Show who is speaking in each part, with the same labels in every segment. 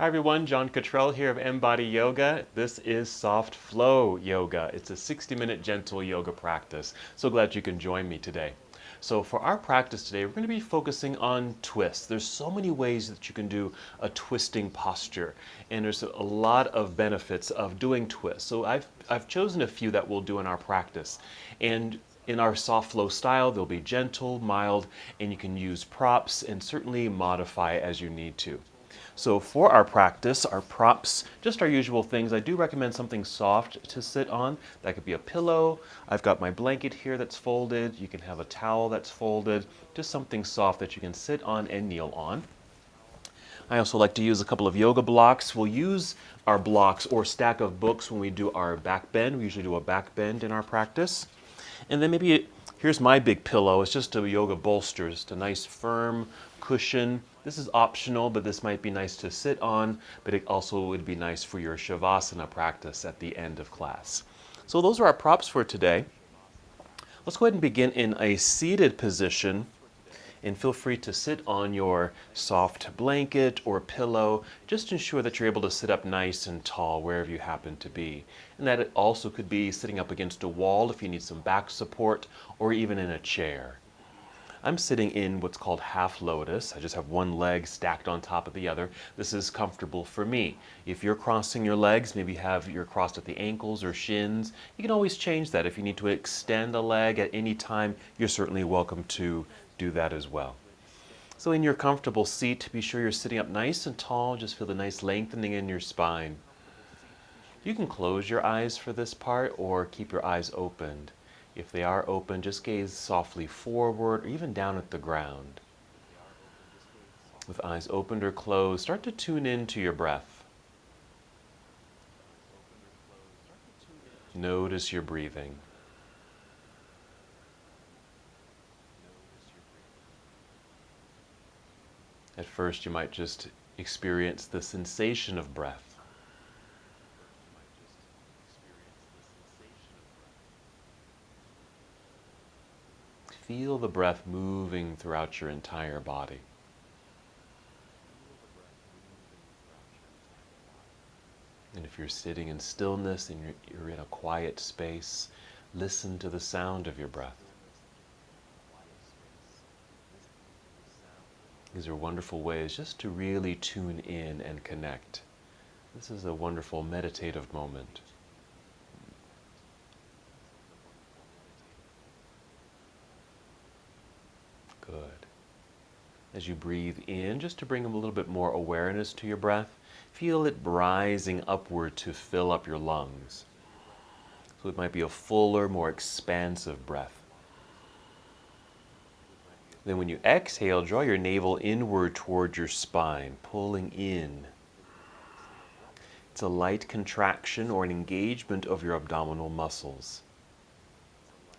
Speaker 1: Hi everyone, John Cottrell here of MBODY Yoga. This is Soft Flow Yoga. It's a 60-minute gentle yoga practice. So glad you can join me today. So for our practice today, we're going to be focusing on twists. There's so many ways that you can do a twisting posture, and there's a lot of benefits of doing twists. So I've chosen a few that we'll do in our practice. And in our soft flow style, they'll be gentle, mild, and you can use props and certainly modify as you need to. So for our practice, our props, just our usual things. I do recommend something soft to sit on. That could be a pillow. I've got my blanket here that's folded. You can have a towel that's folded. Just something soft that you can sit on and kneel on. I also like to use a couple of yoga blocks. We'll use our blocks or stack of books when we do our back bend. We usually do a back bend in our practice. And then here's my big pillow. It's just a yoga bolster, just a nice firm cushion. This is optional, but this might be nice to sit on, but it also would be nice for your Shavasana practice at the end of class. So those are our props for today. Let's go ahead and begin in a seated position, and feel free to sit on your soft blanket or pillow. Just ensure that you're able to sit up nice and tall wherever you happen to be. And that it also could be sitting up against a wall if you need some back support, or even in a chair. I'm sitting in what's called half lotus. I just have one leg stacked on top of the other. This is comfortable for me. If you're crossing your legs, maybe you're crossed at the ankles or shins, you can always change that. If you need to extend a leg at any time, you're certainly welcome to do that as well. So in your comfortable seat, be sure you're sitting up nice and tall. Just feel the nice lengthening in your spine. You can close your eyes for this part or keep your eyes opened. If they are open, just gaze softly forward or even down at the ground. With eyes opened or closed, start to tune into your breath. Notice your breathing. At first, you might just experience the sensation of breath. Feel the breath moving throughout your entire body. And if you're sitting in stillness and you're in a quiet space, listen to the sound of your breath. These are wonderful ways just to really tune in and connect. This is a wonderful meditative moment. Good. As you breathe in, just to bring a little bit more awareness to your breath, feel it rising upward to fill up your lungs. So it might be a fuller, more expansive breath. Then when you exhale, draw your navel inward toward your spine, pulling in. It's a light contraction or an engagement of your abdominal muscles.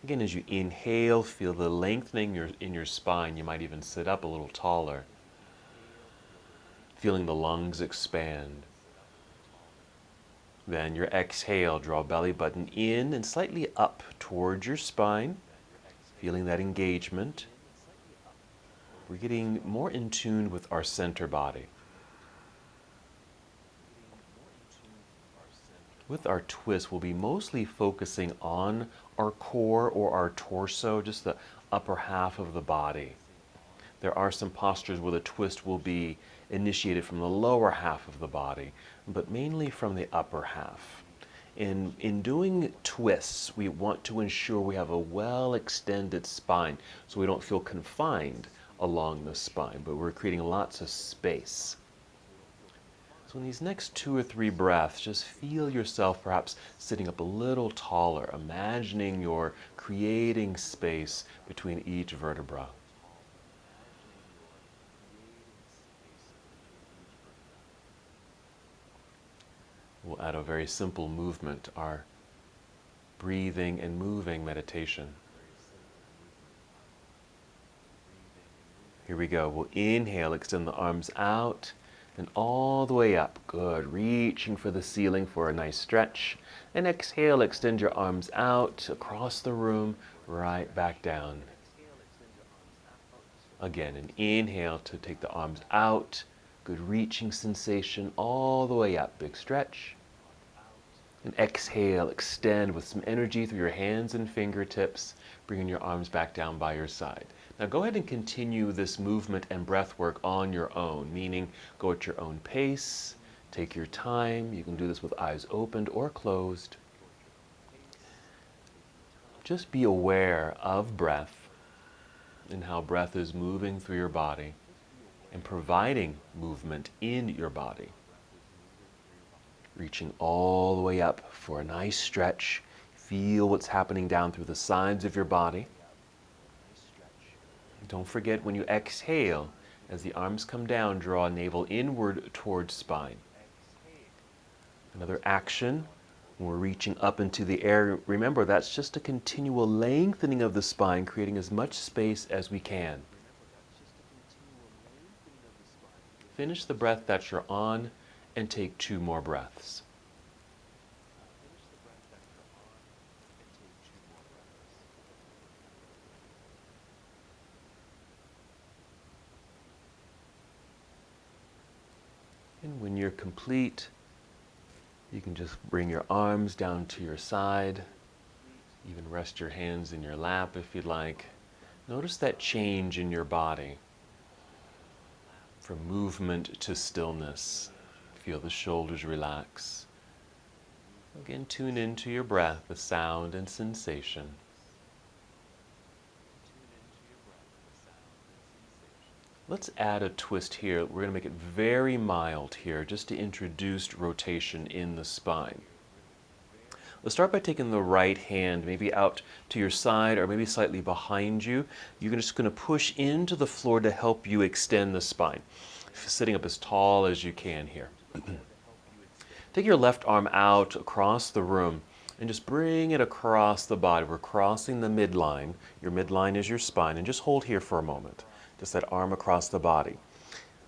Speaker 1: Again, as you inhale, feel the lengthening in your spine. You might even sit up a little taller. Feeling the lungs expand. Then your exhale, draw belly button in and slightly up towards your spine. Feeling that engagement. We're getting more in tune with our center body. With our twist, we'll be mostly focusing on our core or our torso, just the upper half of the body. There are some postures where the twist will be initiated from the lower half of the body, but mainly from the upper half. In doing twists, we want to ensure we have a well-extended spine so we don't feel confined along the spine, but we're creating lots of space. So in these next 2 or 3 breaths, just feel yourself perhaps sitting up a little taller, imagining you're creating space between each vertebra. We'll add a very simple movement, our breathing and moving meditation. Here we go. We'll inhale, extend the arms out. And all the way up. Good. Reaching for the ceiling for a nice stretch. And exhale, extend your arms out across the room, right back down. Again, an inhale to take the arms out, Good reaching sensation all the way up. Big stretch. And exhale, extend with some energy through your hands and fingertips, bringing your arms back down by your side. Now go ahead and continue this movement and breath work on your own, meaning go at your own pace, take your time. You can do this with eyes opened or closed. Just be aware of breath and how breath is moving through your body and providing movement in your body. Reaching all the way up for a nice stretch. Feel what's happening down through the sides of your body. Don't forget when you exhale, as the arms come down, draw navel inward towards spine. Another action, when we're reaching up into the air, remember that's just a continual lengthening of the spine, creating as much space as we can. Finish the breath that you're on and take 2 more breaths. And when you're complete, you can just bring your arms down to your side, even rest your hands in your lap if you'd like. Notice that change in your body from movement to stillness. Feel the shoulders relax. Again, tune into your breath, the sound and sensation. Let's add a twist here. We're going to make it very mild here, just to introduce rotation in the spine. Let's start by taking the right hand maybe out to your side or maybe slightly behind you. You're just going to push into the floor to help you extend the spine. Sitting up as tall as you can here. Take your left arm out across the room and just bring it across the body. We're crossing the midline. Your midline is your spine, and just hold here for a moment. Just that arm across the body.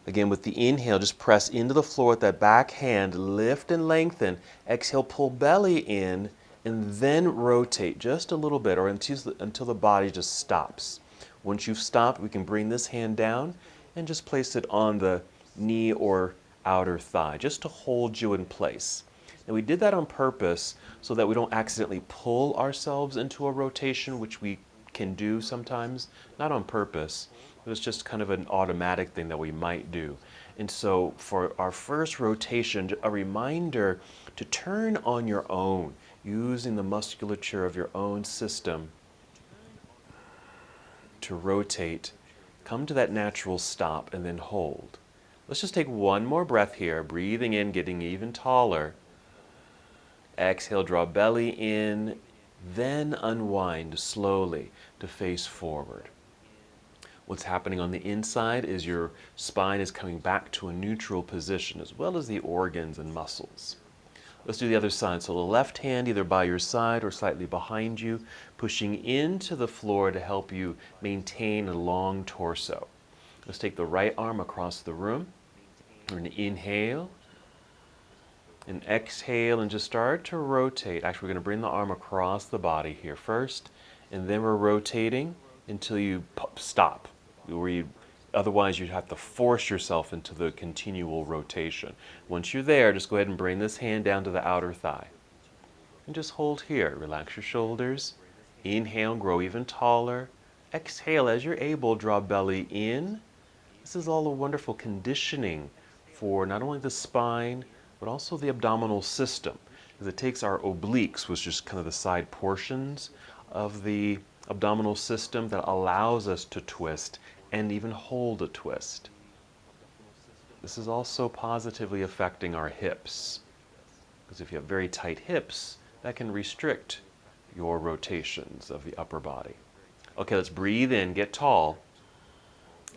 Speaker 1: Again, with the inhale, just press into the floor with that back hand, lift and lengthen. Exhale, pull belly in, and then rotate just a little bit or until the body just stops. Once you've stopped, we can bring this hand down and just place it on the knee or outer thigh, just to hold you in place. And we did that on purpose so that we don't accidentally pull ourselves into a rotation, which we can do sometimes, not on purpose. It was just kind of an automatic thing that we might do. And so for our first rotation, a reminder to turn on your own, using the musculature of your own system to rotate. Come to that natural stop and then hold. Let's just take one more breath here, breathing in, getting even taller. Exhale, draw belly in, then unwind slowly to face forward. What's happening on the inside is your spine is coming back to a neutral position, as well as the organs and muscles. Let's do the other side. So the left hand either by your side or slightly behind you, pushing into the floor to help you maintain a long torso. Let's take the right arm across the room. We're going to inhale and exhale and just start to rotate. Actually, we're going to bring the arm across the body here first, and then we're rotating until you stop. Otherwise, you'd have to force yourself into the continual rotation. Once you're there, just go ahead and bring this hand down to the outer thigh. And just hold here. Relax your shoulders. Inhale, grow even taller. Exhale, as you're able, draw belly in. This is all a wonderful conditioning for not only the spine, but also the abdominal system, because it takes our obliques, which is kind of the side portions of the abdominal system, that allows us to twist and even hold a twist. This is also positively affecting our hips, because if you have very tight hips, that can restrict your rotations of the upper body. Okay, let's breathe in, get tall.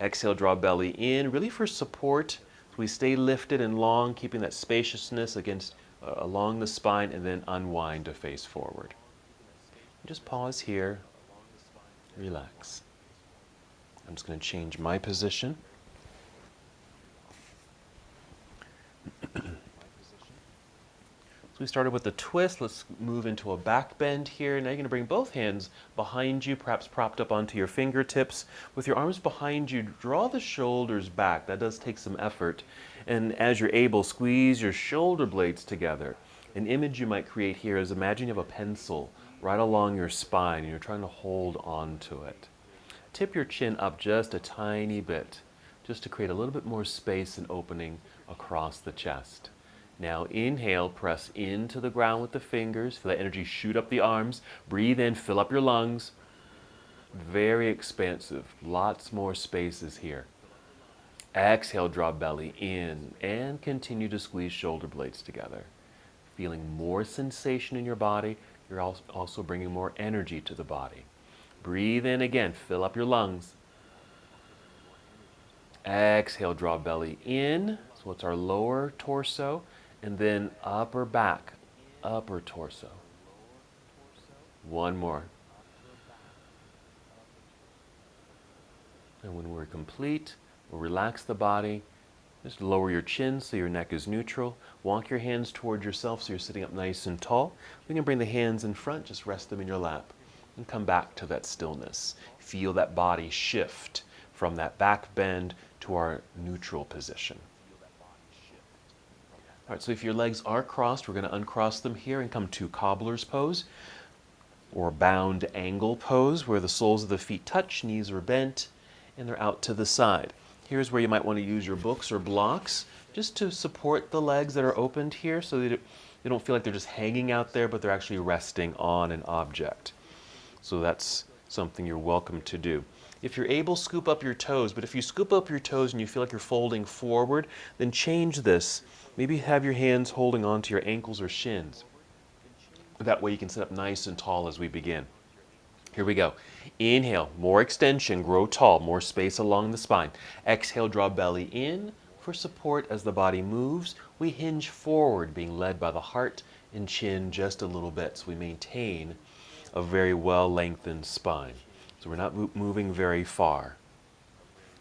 Speaker 1: Exhale, draw belly in, really for support. We stay lifted and long, keeping that spaciousness along the spine, and then unwind to face forward. Just pause here, relax. I'm just going to change my position. So we started with the twist. Let's move into a back bend here. Now you're going to bring both hands behind you, perhaps propped up onto your fingertips. With your arms behind you, draw the shoulders back. That does take some effort. And as you're able, squeeze your shoulder blades together. An image you might create here is imagine you have a pencil right along your spine and you're trying to hold on to it. Tip your chin up just a tiny bit, just to create a little bit more space and opening across the chest. Now inhale, press into the ground with the fingers. Feel that energy shoot up the arms. Breathe in, fill up your lungs. Very expansive. Lots more spaces here. Exhale, draw belly in and continue to squeeze shoulder blades together. Feeling more sensation in your body. You're also bringing more energy to the body. Breathe in again, fill up your lungs. Exhale, draw belly in. So it's our lower torso. And then upper back, upper torso. One more. And when we're complete, we'll relax the body. Just lower your chin so your neck is neutral. Walk your hands toward yourself so you're sitting up nice and tall. We can bring the hands in front, just rest them in your lap. And come back to that stillness. Feel that body shift from that back bend to our neutral position. All right, so if your legs are crossed, we're going to uncross them here and come to cobbler's pose or bound angle pose, where the soles of the feet touch, knees are bent, and they're out to the side. Here's where you might want to use your books or blocks just to support the legs that are opened here so that they don't feel like they're just hanging out there, but they're actually resting on an object. So that's something you're welcome to do. If you're able, scoop up your toes, but if you scoop up your toes and you feel like you're folding forward, then change this. Maybe have your hands holding onto your ankles or shins. That way you can sit up nice and tall as we begin. Here we go. Inhale, more extension, grow tall, more space along the spine. Exhale, draw belly in for support as the body moves. We hinge forward, being led by the heart and chin just a little bit, so we maintain a very well lengthened spine. So we're not moving very far.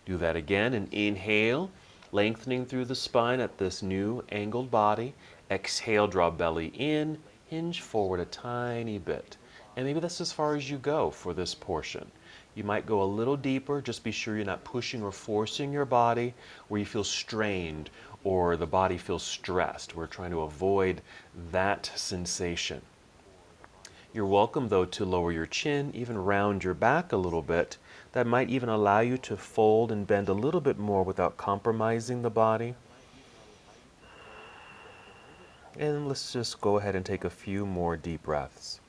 Speaker 1: Do that again and inhale, lengthening through the spine at this new angled body. Exhale, draw belly in, hinge forward a tiny bit. And maybe that's as far as you go for this portion. You might go a little deeper, just be sure you're not pushing or forcing your body where you feel strained or the body feels stressed. We're trying to avoid that sensation. You're welcome, though, to lower your chin, even round your back a little bit. That might even allow you to fold and bend a little bit more without compromising the body. And let's just go ahead and take a few more deep breaths.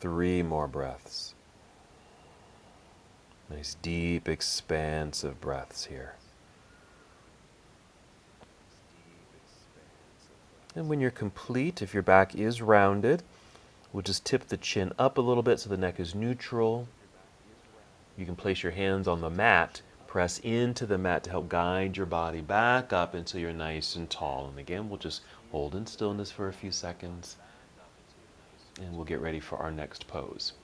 Speaker 1: Three more breaths. Nice, deep, expansive breaths here. And when you're complete, if your back is rounded, we'll just tip the chin up a little bit so the neck is neutral. You can place your hands on the mat, press into the mat to help guide your body back up until you're nice and tall. And again, we'll just hold in stillness for a few seconds, and we'll get ready for our next pose.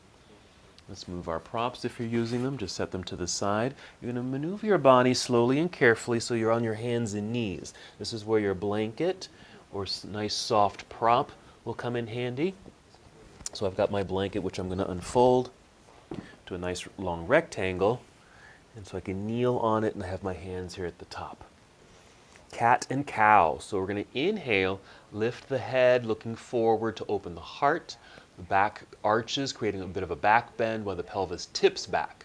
Speaker 1: Let's move our props if you're using them. Just set them to the side. You're going to maneuver your body slowly and carefully so you're on your hands and knees. This is where your blanket or nice soft prop will come in handy. So I've got my blanket, which I'm going to unfold to a nice long rectangle. And so I can kneel on it and I have my hands here at the top. Cat and cow. So we're going to inhale, lift the head, looking forward to open the heart. The back arches, creating a bit of a back bend while the pelvis tips back.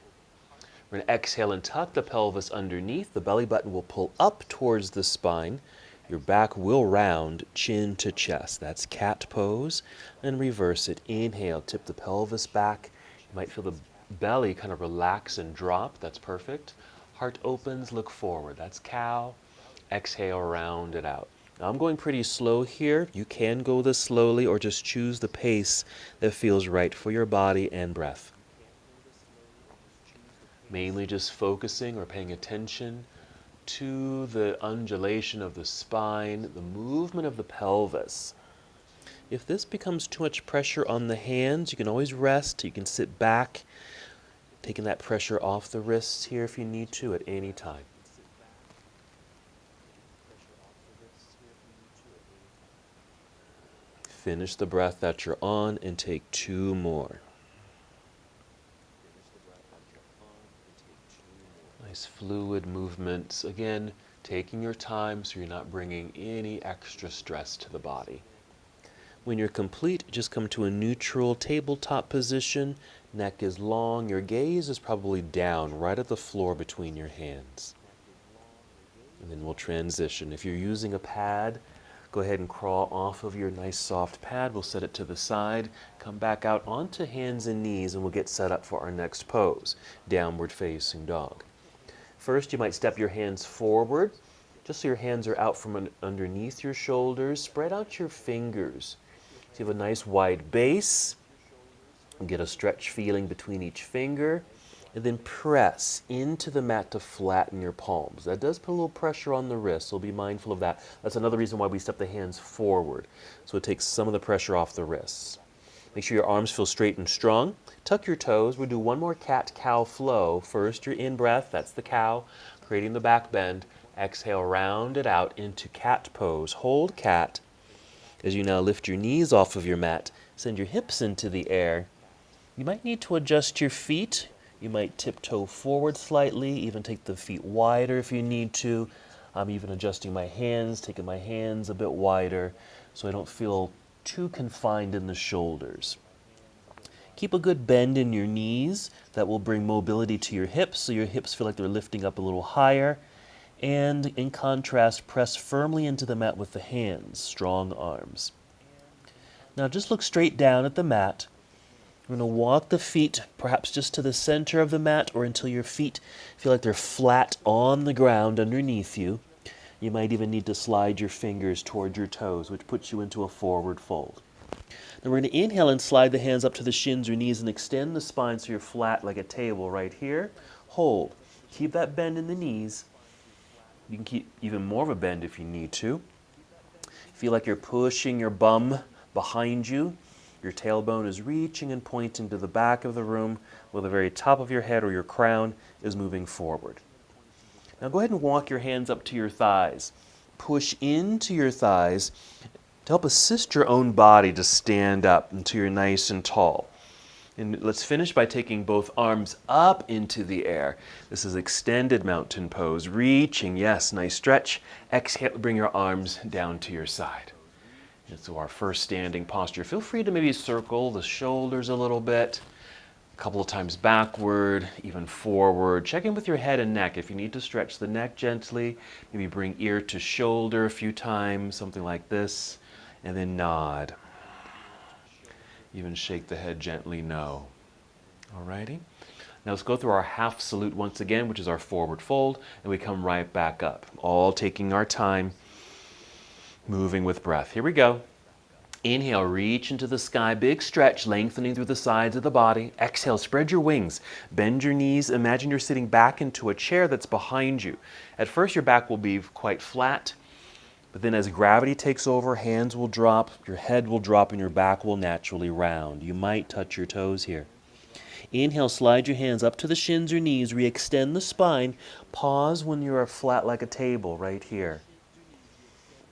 Speaker 1: We're going to exhale and tuck the pelvis underneath. The belly button will pull up towards the spine. Your back will round, chin to chest. That's cat pose. And reverse it. Inhale, tip the pelvis back. You might feel the belly kind of relax and drop. That's perfect. Heart opens, look forward. That's cow. Exhale, round it out. Now I'm going pretty slow here. You can go this slowly or just choose the pace that feels right for your body and breath. Mainly just focusing or paying attention to the undulation of the spine, the movement of the pelvis. If this becomes too much pressure on the hands, you can always rest. You can sit back, taking that pressure off the wrists here if you need to at any time. Finish the breath that you're on and take 2 more. Nice fluid movements. Again, taking your time so you're not bringing any extra stress to the body. When you're complete, just come to a neutral tabletop position. Neck is long. Your gaze is probably down right at the floor between your hands. And then we'll transition. If you're using a pad, go ahead and crawl off of your nice soft pad. We'll set it to the side. Come back out onto hands and knees and we'll get set up for our next pose, downward facing dog. First, you might step your hands forward, just so your hands are out from underneath your shoulders. Spread out your fingers. So you have a nice wide base. Get a stretch feeling between each finger. And then press into the mat to flatten your palms. That does put a little pressure on the wrist, so be mindful of that. That's another reason why we step the hands forward, so it takes some of the pressure off the wrists. Make sure your arms feel straight and strong. Tuck your toes. We'll do one more cat-cow flow. First, your in-breath, that's the cow, creating the back bend. Exhale, round it out into cat pose. Hold cat. As you now lift your knees off of your mat, send your hips into the air. You might need to adjust your feet. You might tiptoe forward slightly, even take the feet wider if you need to. I'm even adjusting my hands, taking my hands a bit wider so I don't feel too confined in the shoulders. Keep a good bend in your knees. That will bring mobility to your hips, so your hips feel like they're lifting up a little higher. And in contrast, press firmly into the mat with the hands, strong arms. Now just look straight down at the mat. We're going to walk the feet perhaps just to the center of the mat or until your feet feel like they're flat on the ground underneath you. You might even need to slide your fingers toward your toes, which puts you into a forward fold. Then we're going to inhale and slide the hands up to the shins or knees and extend the spine so you're flat like a table right here. Hold. Keep that bend in the knees. You can keep even more of a bend if you need to. Feel like you're pushing your bum behind you. Your tailbone is reaching and pointing to the back of the room, while the very top of your head or your crown is moving forward. Now go ahead and walk your hands up to your thighs. Push into your thighs to help assist your own body to stand up until you're nice and tall. And let's finish by taking both arms up into the air. This is extended mountain pose. Reaching, yes, nice stretch. Exhale, bring your arms down to your side. And so our first standing posture. Feel free to maybe circle the shoulders a little bit, a couple of times backward, even forward. Check in with your head and neck. If you need to stretch the neck gently, maybe bring ear to shoulder a few times, something like this, and then nod. Even shake the head gently, no. Alrighty? Now let's go through our half salute once again, which is our forward fold, and we come right back up, all taking our time. Moving with breath. Here we go. Inhale, reach into the sky, big stretch, lengthening through the sides of the body. Exhale, spread your wings, bend your knees. Imagine you're sitting back into a chair that's behind you. At first, your back will be quite flat, but then as gravity takes over, hands will drop, your head will drop, and your back will naturally round. You might touch your toes here. Inhale, slide your hands up to the shins or knees, re-extend the spine. Pause when you are flat like a table right here.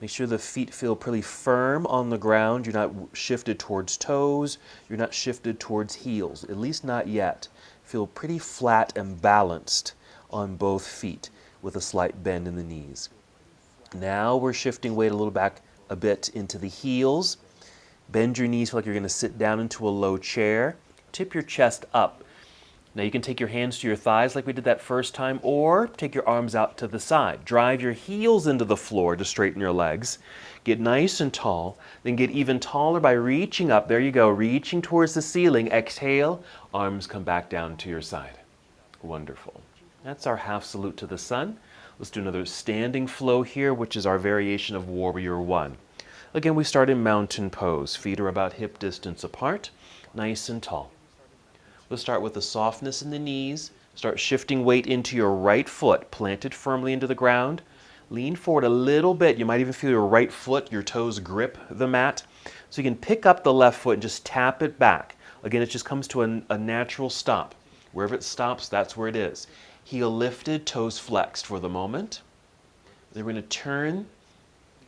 Speaker 1: Make sure the feet feel pretty firm on the ground. You're not shifted towards toes. You're not shifted towards heels, at least not yet. Feel pretty flat and balanced on both feet with a slight bend in the knees. Now we're shifting weight a little back a bit into the heels. Bend your knees, feel like you're going to sit down into a low chair. Tip your chest up. Now you can take your hands to your thighs like we did that first time, or take your arms out to the side. Drive your heels into the floor to straighten your legs. Get nice and tall, then get even taller by reaching up. There you go, reaching towards the ceiling. Exhale, arms come back down to your side. Wonderful. That's our half salute to the sun. Let's do another standing flow here, which is our variation of Warrior One. Again, we start in mountain pose. Feet are about hip distance apart, nice and tall. We'll start with the softness in the knees. Start shifting weight into your right foot, planted firmly into the ground. Lean forward a little bit. You might even feel your right foot, your toes grip the mat. So you can pick up the left foot and just tap it back. Again, it just comes to a natural stop. Wherever it stops, that's where it is. Heel lifted, toes flexed for the moment. Then we're going to turn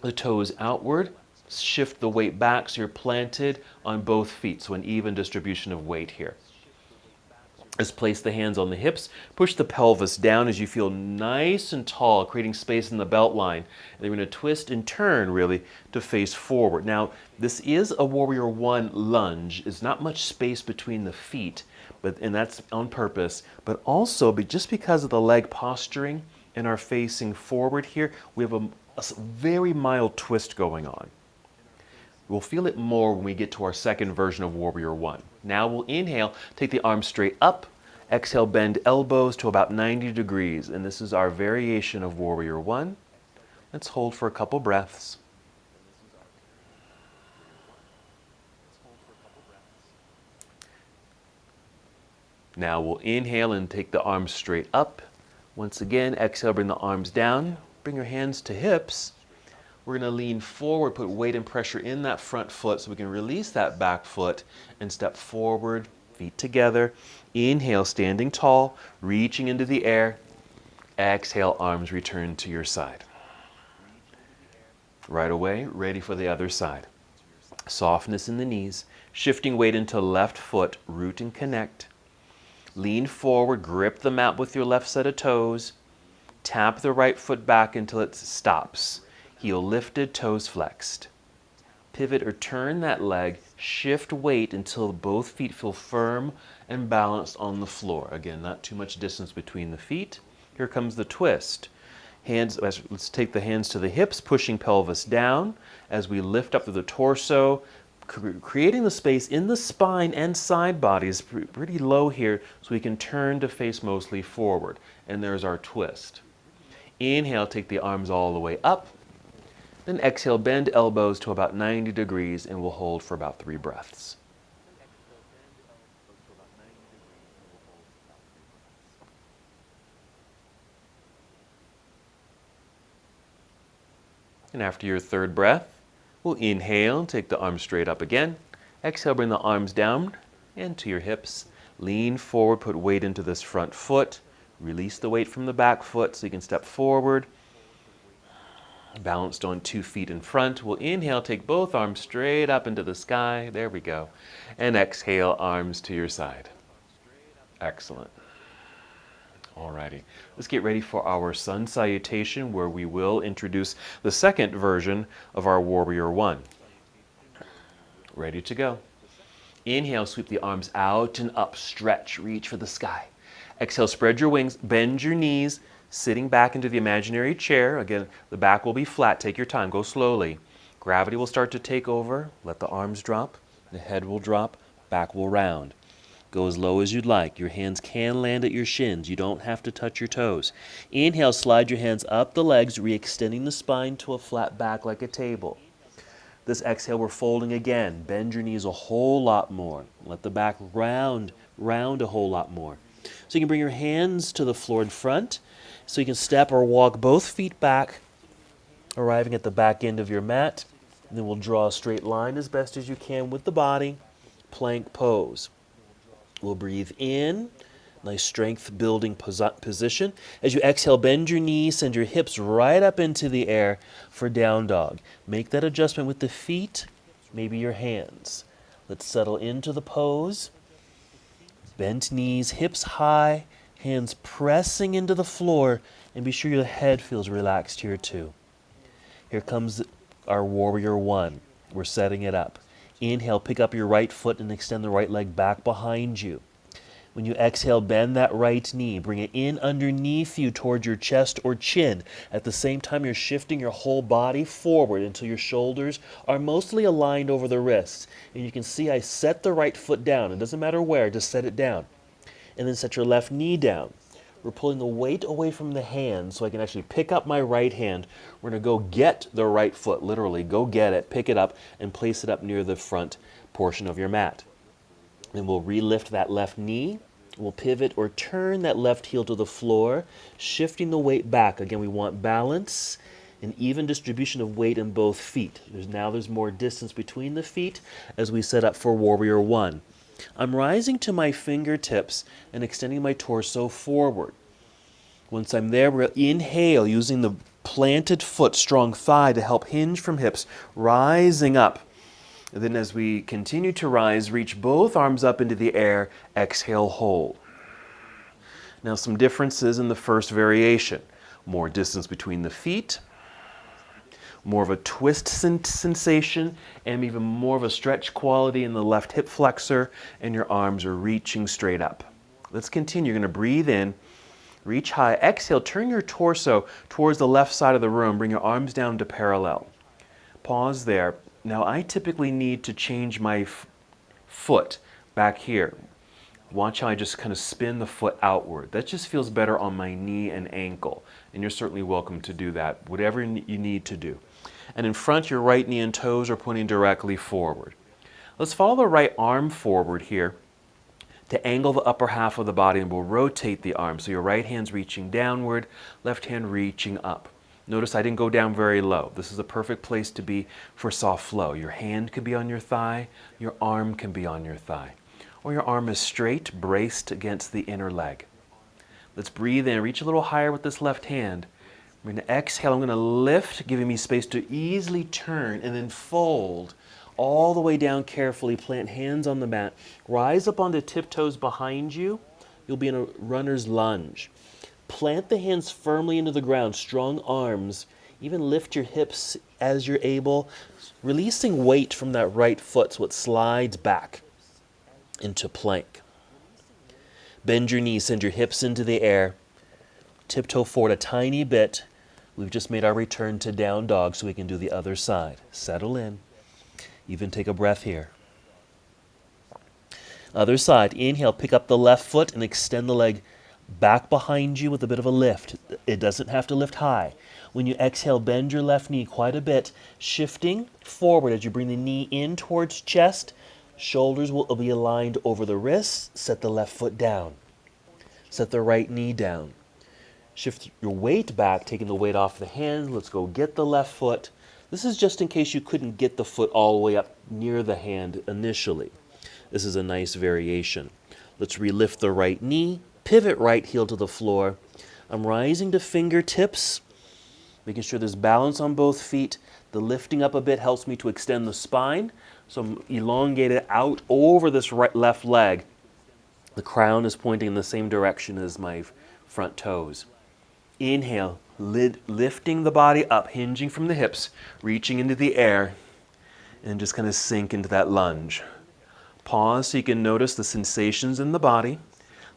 Speaker 1: the toes outward, shift the weight back so you're planted on both feet, so an even distribution of weight here. Just place the hands on the hips, push the pelvis down as you feel nice and tall, creating space in the belt line. And then we're going to twist and turn, really, to face forward. Now, this is a Warrior One lunge. There's not much space between the feet, and that's on purpose. But also, just because of the leg posturing and our facing forward here, we have a very mild twist going on. We'll feel it more when we get to our second version of Warrior One. Now we'll inhale, take the arms straight up, exhale, bend elbows to about 90 degrees, and this is our variation of Warrior One. Let's hold for a couple breaths. Now we'll inhale and take the arms straight up. Once again, exhale, bring the arms down, bring your hands to hips. We're going to lean forward, put weight and pressure in that front foot so we can release that back foot and step forward, feet together. Inhale, standing tall, reaching into the air. Exhale, arms return to your side. Right away, ready for the other side. Softness in the knees, shifting weight into left foot, root and connect. Lean forward, grip the mat with your left set of toes. Tap the right foot back until it stops. Heel lifted, toes flexed. Pivot or turn that leg, shift weight until both feet feel firm and balanced on the floor. Again, not too much distance between the feet. Here comes the twist. Let's take the hands to the hips, pushing pelvis down as we lift up through the torso, creating the space in the spine and side bodies pretty low here so we can turn to face mostly forward. And there's our twist. Inhale, take the arms all the way up. Then exhale, bend elbows to about 90 degrees, and we'll hold for about 3 breaths. And after your third breath, we'll inhale, take the arms straight up again. Exhale, bring the arms down and to your hips. Lean forward, put weight into this front foot. Release the weight from the back foot so you can step forward. Balanced on 2 feet in front. We'll inhale, take both arms straight up into the sky. There we go. And exhale, arms to your side. Excellent. Alrighty. Let's get ready for our sun salutation, where we will introduce the second version of our Warrior One. Ready to go. Inhale, sweep the arms out and up. Stretch, reach for the sky. Exhale, spread your wings, bend your knees, sitting back into the imaginary chair. Again, the back will be flat. Take your time. Go slowly. Gravity will start to take over. Let the arms drop. The head will drop. Back will round. Go as low as you'd like. Your hands can land at your shins. You don't have to touch your toes. Inhale, slide your hands up the legs, re-extending the spine to a flat back like a table. This exhale, we're folding again. Bend your knees a whole lot more. Let the back round a whole lot more. So you can bring your hands to the floor in front. So you can step or walk both feet back, arriving at the back end of your mat. And then we'll draw a straight line as best as you can with the body. Plank pose. We'll breathe in, nice strength building position. As you exhale, bend your knees, send your hips right up into the air for down dog. Make that adjustment with the feet, maybe your hands. Let's settle into the pose. Bent knees, hips high, hands pressing into the floor, and be sure your head feels relaxed here too. Here comes our Warrior One. We're setting it up. Inhale, pick up your right foot and extend the right leg back behind you. When you exhale, bend that right knee. Bring it in underneath you towards your chest or chin. At the same time, you're shifting your whole body forward until your shoulders are mostly aligned over the wrists. And you can see I set the right foot down. It doesn't matter where, just set it down. And then set your left knee down. We're pulling the weight away from the hand so I can actually pick up my right hand. We're going to go get the right foot, literally. Go get it, pick it up, and place it up near the front portion of your mat. Then we'll re-lift that left knee. We'll pivot or turn that left heel to the floor, shifting the weight back. Again, we want balance
Speaker 2: An even distribution of weight in both feet. There's more distance between the feet as we set up for Warrior One. I'm rising to my fingertips and extending my torso forward. Once I'm there, we'll inhale using the planted foot, strong thigh to help hinge from hips, rising up. And then as we continue to rise, reach both arms up into the air, exhale, hold. Now some differences in the first variation. More distance between the feet, more of a twist sensation, and even more of a stretch quality in the left hip flexor, and your arms are reaching straight up. Let's continue. You're going to breathe in, reach high, exhale, turn your torso towards the left side of the room, bring your arms down to parallel. Pause there. Now I typically need to change my foot back here. Watch how I just kind of spin the foot outward. That just feels better on my knee and ankle, and you're certainly welcome to do that, whatever you need to do. And in front, your right knee and toes are pointing directly forward. Let's follow the right arm forward here to angle the upper half of the body, and we'll rotate the arm. So your right hand's reaching downward, left hand reaching up. Notice I didn't go down very low. This is a perfect place to be for soft flow. Your hand can be on your thigh, your arm can be on your thigh. Or your arm is straight, braced against the inner leg. Let's breathe in, reach a little higher with this left hand. I'm going to exhale, I'm going to lift, giving me space to easily turn and then fold all the way down carefully. Plant hands on the mat. Rise up onto tiptoes behind you. You'll be in a runner's lunge. Plant the hands firmly into the ground, strong arms. Even lift your hips as you're able, releasing weight from that right foot so it slides back into plank. Bend your knees, send your hips into the air. Tiptoe forward a tiny bit. We've just made our return to down dog so we can do the other side. Settle in. Even take a breath here. Other side. Inhale, pick up the left foot and extend the leg back behind you with a bit of a lift. It doesn't have to lift high. When you exhale, bend your left knee quite a bit, shifting forward as you bring the knee in towards chest. Shoulders will be aligned over the wrists. Set the left foot down. Set the right knee down. Shift your weight back, taking the weight off the hand. Let's go get the left foot. This is just in case you couldn't get the foot all the way up near the hand initially. This is a nice variation. Let's relift the right knee. Pivot right heel to the floor. I'm rising to fingertips, making sure there's balance on both feet. The lifting up a bit helps me to extend the spine. So I'm elongated out over this left leg. The crown is pointing in the same direction as my front toes. Inhale, lifting the body up, hinging from the hips, reaching into the air, and just kind of sink into that lunge. Pause so you can notice the sensations in the body.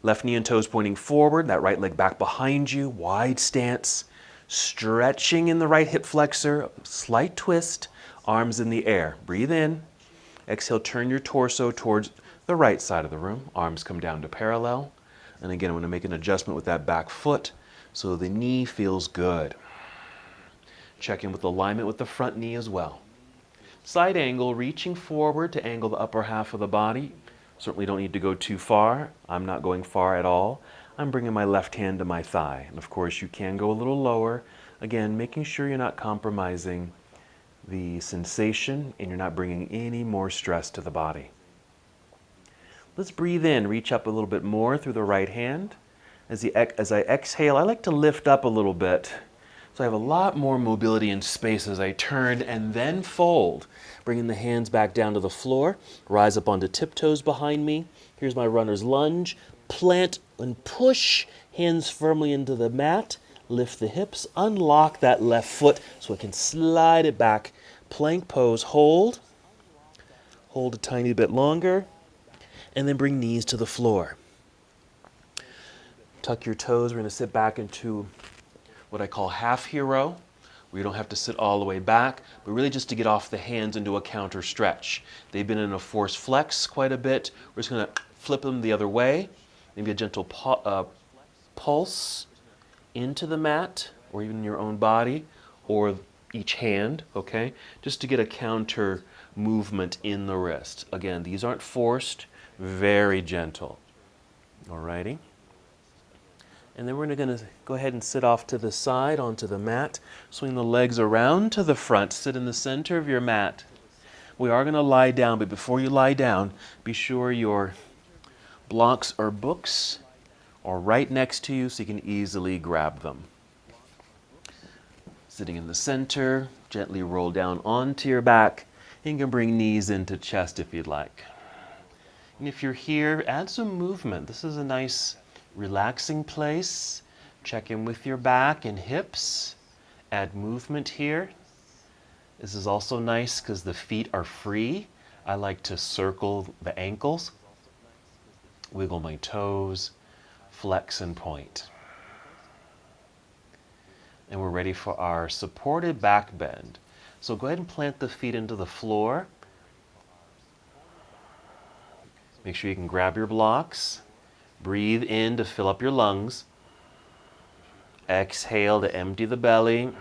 Speaker 2: Left knee and toes pointing forward, that right leg back behind you, wide stance, stretching in the right hip flexor, slight twist, arms in the air. Breathe in. Exhale, turn your torso towards the right side of the room. Arms come down to parallel. And again, I'm going to make an adjustment with that back foot so the knee feels good. Check in with alignment with the front knee as well. Side angle, reaching forward to angle the upper half of the body. Certainly don't need to go too far. I'm not going far at all. I'm bringing my left hand to my thigh. And of course, you can go a little lower. Again, making sure you're not compromising the sensation and you're not bringing any more stress to the body. Let's breathe in, reach up a little bit more through the right hand. As I exhale, I like to lift up a little bit. So I have a lot more mobility and space as I turn and then fold. Bringing the hands back down to the floor. Rise up onto tiptoes behind me. Here's my runner's lunge. Plant and push hands firmly into the mat. Lift the hips. Unlock that left foot so I can slide it back. Plank pose. Hold. Hold a tiny bit longer. And then bring knees to the floor. Tuck your toes. We're going to sit back into what I call half hero, where you don't have to sit all the way back, but really just to get off the hands into a counter stretch. They've been in a forced flex quite a bit. We're just going to flip them the other way. Maybe a gentle pulse into the mat, or even your own body, or each hand, okay? Just to get a counter movement in the wrist. Again, these aren't forced, very gentle. Alrighty? And then we're going to go ahead and sit off to the side onto the mat. Swing the legs around to the front. Sit in the center of your mat. We are going to lie down, but before you lie down, be sure your blocks or books are right next to you so you can easily grab them. Sitting in the center, gently roll down onto your back. You can bring knees into chest if you'd like. And if you're here, add some movement. This is a nice relaxing place. Check in with your back and hips. Add movement here. This is also nice because the feet are free. I like to circle the ankles, wiggle my toes, flex and point. And we're ready for our supported back bend. So go ahead and plant the feet into the floor. Make sure you can grab your blocks. Breathe in to fill up your lungs. Exhale to empty the belly.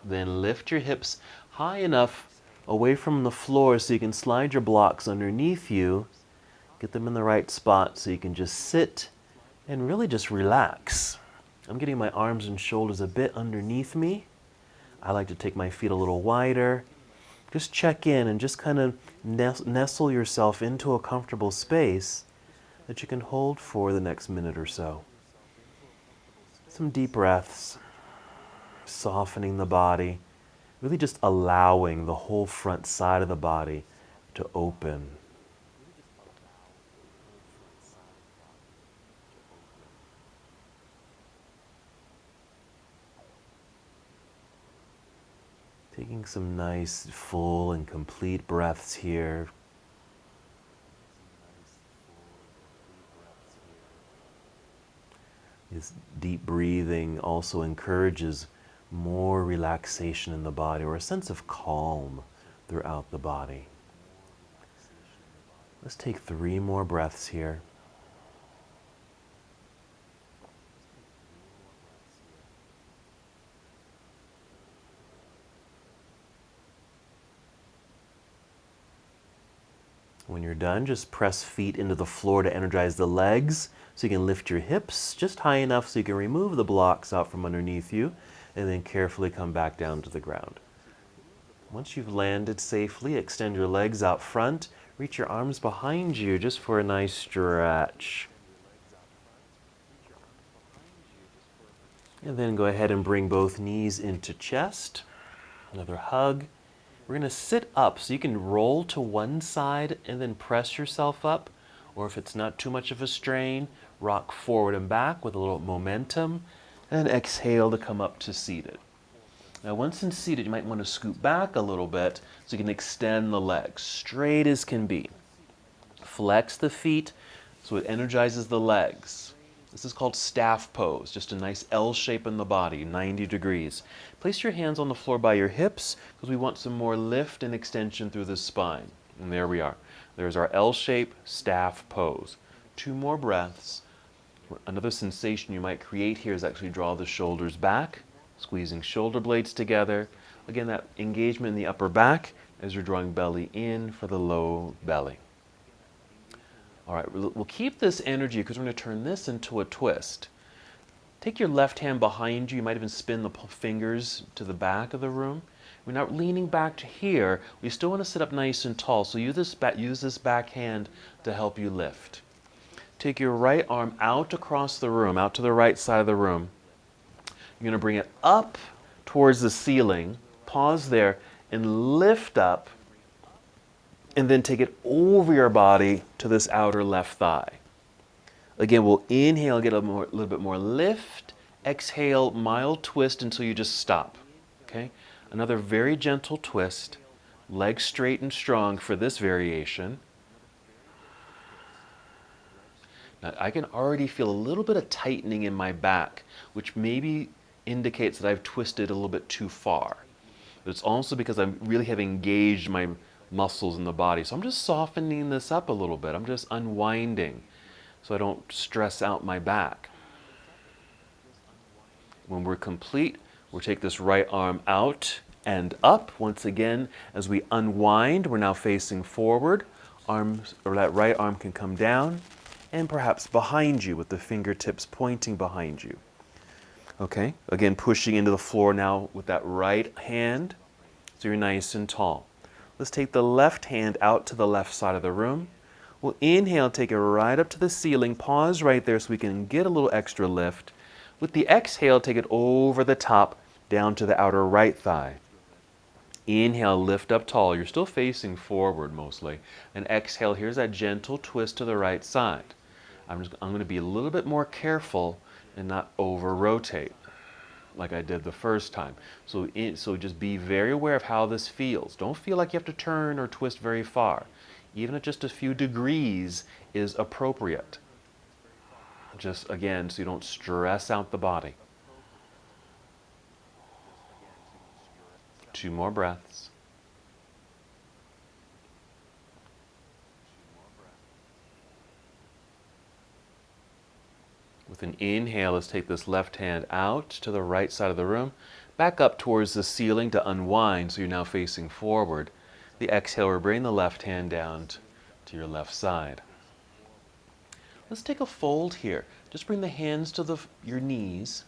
Speaker 2: Then lift your hips high enough away from the floor so you can slide your blocks underneath you. Get them in the right spot so you can just sit and really just relax. I'm getting my arms and shoulders a bit underneath me. I like to take my feet a little wider. Just check in and just kind of nestle yourself into a comfortable space that you can hold for the next minute or so. Some deep breaths, softening the body, really just allowing the whole front side of the body to open. Taking some nice, full and complete breaths here. This deep breathing also encourages more relaxation in the body, or a sense of calm throughout the body. Let's take 3 more breaths here. When you're done, just press feet into the floor to energize the legs so you can lift your hips just high enough so you can remove the blocks out from underneath you and then carefully come back down to the ground. Once you've landed safely, extend your legs out front, reach your arms behind you just for a nice stretch. And then go ahead and bring both knees into chest. Another hug. We're going to sit up so you can roll to one side and then press yourself up. Or if it's not too much of a strain, rock forward and back with a little momentum. And exhale to come up to seated. Now once in seated, you might want to scoot back a little bit so you can extend the legs straight as can be. Flex the feet so it energizes the legs. This is called staff pose, just a nice L shape in the body, 90 degrees. Place your hands on the floor by your hips because we want some more lift and extension through the spine. And there we are. There's our L shape staff pose. 2 more breaths. Another sensation you might create here is actually draw the shoulders back, squeezing shoulder blades together. Again, that engagement in the upper back as you're drawing belly in for the low belly. All right, we'll keep this energy because we're going to turn this into a twist. Take your left hand behind you. You might even spin the fingers to the back of the room. We're not leaning back to here. We still want to sit up nice and tall, so use this back hand to help you lift. Take your right arm out across the room, out to the right side of the room. You're going to bring it up towards the ceiling. Pause there and lift up. And then take it over your body to this outer left thigh. Again, we'll inhale, get a little bit more lift. Exhale, mild twist until you just stop. Okay? Another very gentle twist. Legs straight and strong for this variation. Now, I can already feel a little bit of tightening in my back, which maybe indicates that I've twisted a little bit too far. But it's also because I really have engaged my muscles in the body. So I'm just softening this up a little bit. I'm just unwinding so I don't stress out my back. When we're complete, we'll take this right arm out and up. Once again, as we unwind, we're now facing forward. Arms, or that right arm can come down and perhaps behind you with the fingertips pointing behind you. Okay, again, pushing into the floor now with that right hand, so you're nice and tall. Let's take the left hand out to the left side of the room. We'll inhale, take it right up to the ceiling, pause right there so we can get a little extra lift. With the exhale, take it over the top, down to the outer right thigh. Inhale, lift up tall. You're still facing forward mostly. And exhale, here's that gentle twist to the right side. I'm going to be a little bit more careful and not over-rotate like I did the first time. So just be very aware of how this feels. Don't feel like you have to turn or twist very far. Even at just a few degrees is appropriate. Just again, so you don't stress out the body. 2 more breaths. With an inhale, let's take this left hand out to the right side of the room, back up towards the ceiling to unwind so you're now facing forward. The exhale, we're bringing the left hand down to your left side. Let's take a fold here. Just bring the hands to your knees.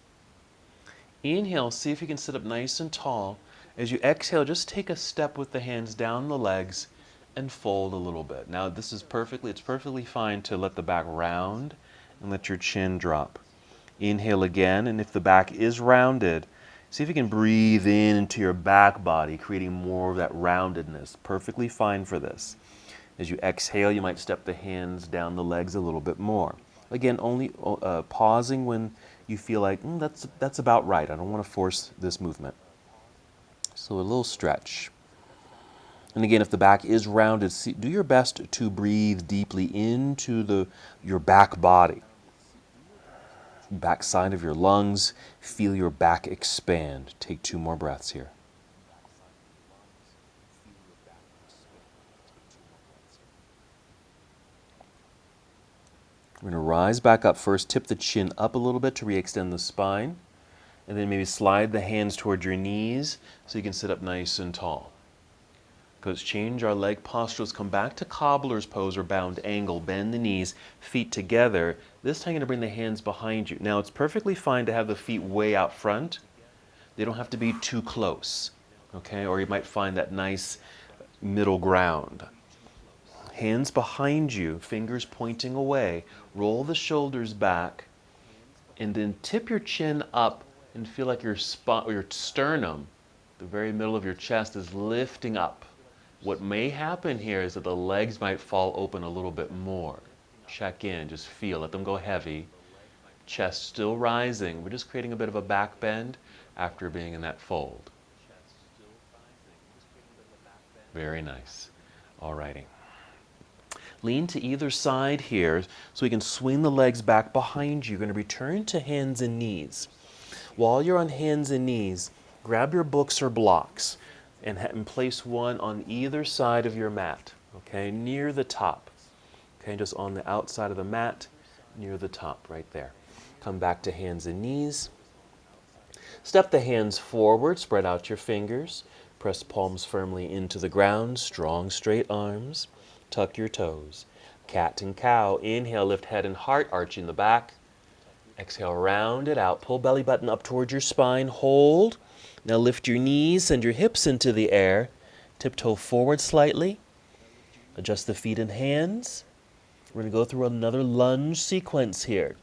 Speaker 2: Inhale, see if you can sit up nice and tall. As you exhale, just take a step with the hands down the legs and fold a little bit. Now it's perfectly fine to let the back round and let your chin drop. Inhale again, and if the back is rounded, see if you can breathe in into your back body, creating more of that roundedness. Perfectly fine for this. As you exhale, you might step the hands down the legs a little bit more. Again, only pausing when you feel like, that's about right. I don't want to force this movement. So a little stretch. And again, if the back is rounded, do your best to breathe deeply into your back body. Back side of your lungs, feel your back expand. Take 2 more breaths here. We're going to rise back up first, tip the chin up a little bit to re-extend the spine, and then maybe slide the hands toward your knees so you can sit up nice and tall. Let's change our leg posture. Let's come back to cobbler's pose or bound angle. Bend the knees, feet together. This time you're going to bring the hands behind you. Now it's perfectly fine to have the feet way out front. They don't have to be too close, okay? Or you might find that nice middle ground. Hands behind you, fingers pointing away. Roll the shoulders back, and then tip your chin up and feel like your sternum, the very middle of your chest, is lifting up. What may happen here is that the legs might fall open a little bit more. Check in, just feel, let them go heavy. Chest still rising. We're just creating a bit of a back bend after being in that fold. Very nice. Alrighty. Lean to either side here so we can swing the legs back behind you. You're going to return to hands and knees. While you're on hands and knees, grab your books or blocks and place one on either side of your mat, okay, near the top. Okay, just on the outside of the mat, near the top, right there. Come back to hands and knees. Step the hands forward, spread out your fingers. Press palms firmly into the ground, strong straight arms. Tuck your toes. Cat and cow. Inhale, lift head and heart, arching the back. Exhale, round it out. Pull belly button up towards your spine. Hold. Now lift your knees, send your hips into the air. Tiptoe forward slightly. Adjust the feet and hands. We're going to go through another lunge sequence here.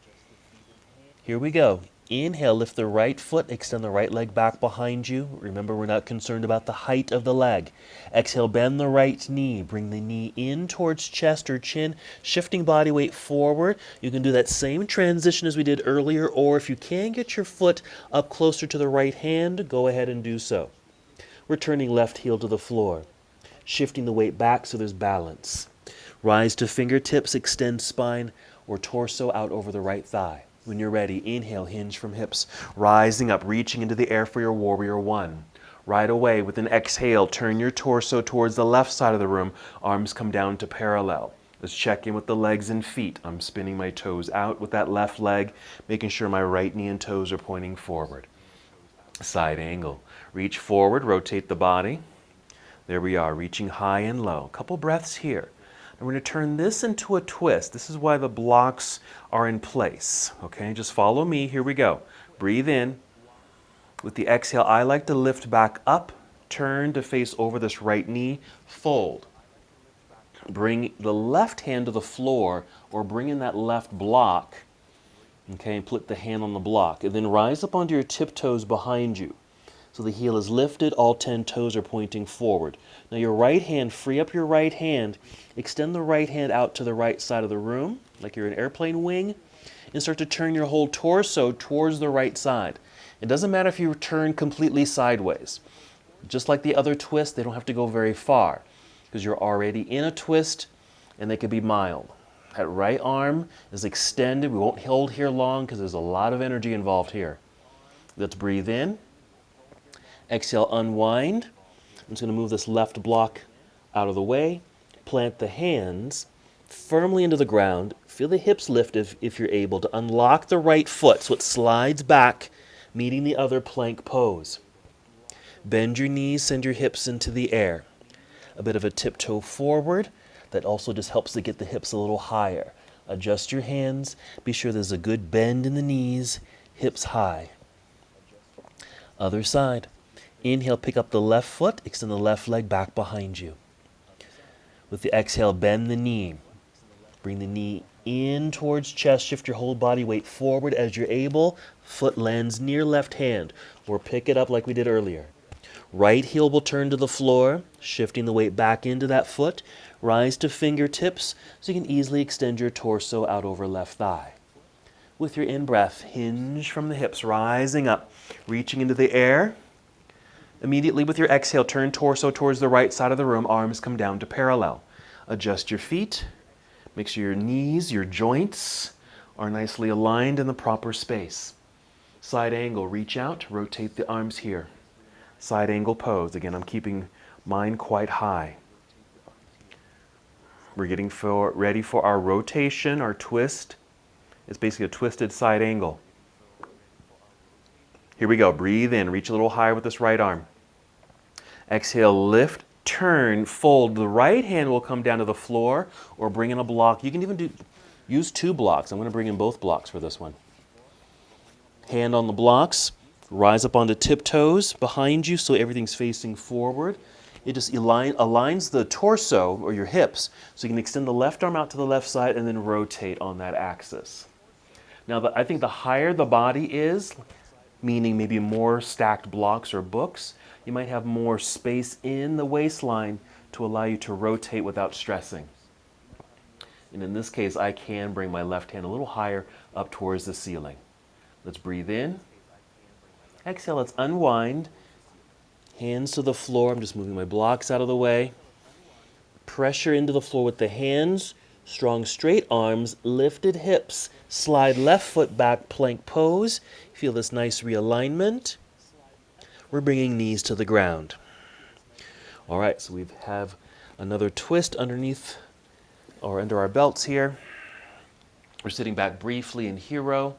Speaker 2: Here we go. Inhale, lift the right foot, extend the right leg back behind you. Remember, we're not concerned about the height of the leg. Exhale, bend the right knee. Bring the knee in towards chest or chin, shifting body weight forward. You can do that same transition as we did earlier, or if you can get your foot up closer to the right hand, go ahead and do so. Returning left heel to the floor. Shifting the weight back so there's balance. Rise to fingertips, extend spine or torso out over the right thigh. When you're ready, inhale, hinge from hips, rising up, reaching into the air for your warrior one. Right away, with an exhale, turn your torso towards the left side of the room. Arms come down to parallel. Let's check in with the legs and feet. I'm spinning my toes out with that left leg, making sure my right knee and toes are pointing forward. Side angle. Reach forward, rotate the body. There we are, reaching high and low. Couple breaths here.
Speaker 1: And we're going to turn this into a twist. This is why the blocks are in place. Okay, just follow me. Here we go. Breathe in. With the exhale, I like to lift back up, turn to face over this right knee, fold. Bring the left hand to the floor or bring in that left block, okay, and put the hand on the block. And then rise up onto your tiptoes behind you. So the heel is lifted, all 10 toes are pointing forward. Now your right hand, free up your right hand, extend the right hand out to the right side of the room, like you're an airplane wing, and start to turn your whole torso towards the right side. It doesn't matter if you turn completely sideways. Just like the other twists, they don't have to go very far because you're already in a twist and they could be mild. That right arm is extended. We won't hold here long because there's a lot of energy involved here. Let's breathe in. Exhale, unwind. I'm just going to move this left block out of the way. Plant the hands firmly into the ground. Feel the hips lift if you're able to. Unlock the right foot so it slides back, meeting the other plank pose. Bend your knees, send your hips into the air. A bit of a tiptoe forward. That also just helps to get the hips a little higher. Adjust your hands. Be sure there's a good bend in the knees, hips high. Other side. Inhale, pick up the left foot, extend the left leg back behind you. With the exhale, bend the knee. Bring the knee in towards chest, shift your whole body weight forward as you're able. Foot lands near left hand, or pick it up like we did earlier. Right heel will turn to the floor, shifting the weight back into that foot. Rise to fingertips so you can easily extend your torso out over left thigh. With your in-breath, hinge from the hips, rising up, reaching into the air. Immediately with your exhale, turn torso towards the right side of the room, arms come down to parallel. Adjust your feet. Make sure your knees, your joints are nicely aligned in the proper space. Side angle, reach out, rotate the arms here. Side angle pose. Again, I'm keeping mine quite high. We're getting ready for our rotation, our twist. It's basically a twisted side angle. Here we go. Breathe in. Reach a little higher with this right arm. Exhale, lift, turn, fold. The right hand will come down to the floor or bring in a block. You can even use 2 blocks. I'm going to bring in both blocks for this one. Hand on the blocks. Rise up onto tiptoes behind you so everything's facing forward. It just aligns the torso or your hips so you can extend the left arm out to the left side and then rotate on that axis. Now, I think the higher the body is, meaning maybe more stacked blocks or books, you might have more space in the waistline to allow you to rotate without stressing. And in this case, I can bring my left hand a little higher up towards the ceiling. Let's breathe in. Exhale, let's unwind. Hands to the floor. I'm just moving my blocks out of the way. Pressure into the floor with the hands. Strong straight arms, lifted hips. Slide left foot back, plank pose. Feel this nice realignment. We're bringing knees to the ground. All right, so we have another twist underneath or under our belts here. We're sitting back briefly in hero.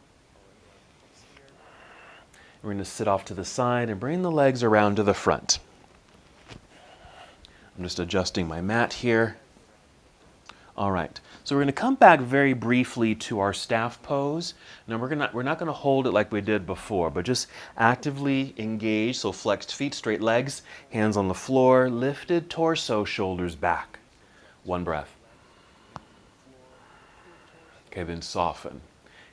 Speaker 1: We're going to sit off to the side and bring the legs around to the front. I'm just adjusting my mat here. All right, so we're going to come back very briefly to our staff pose. Now we're not going to hold it like we did before, but just actively engage. So flexed feet, straight legs, hands on the floor, lifted torso, shoulders back. One breath. Okay, then soften.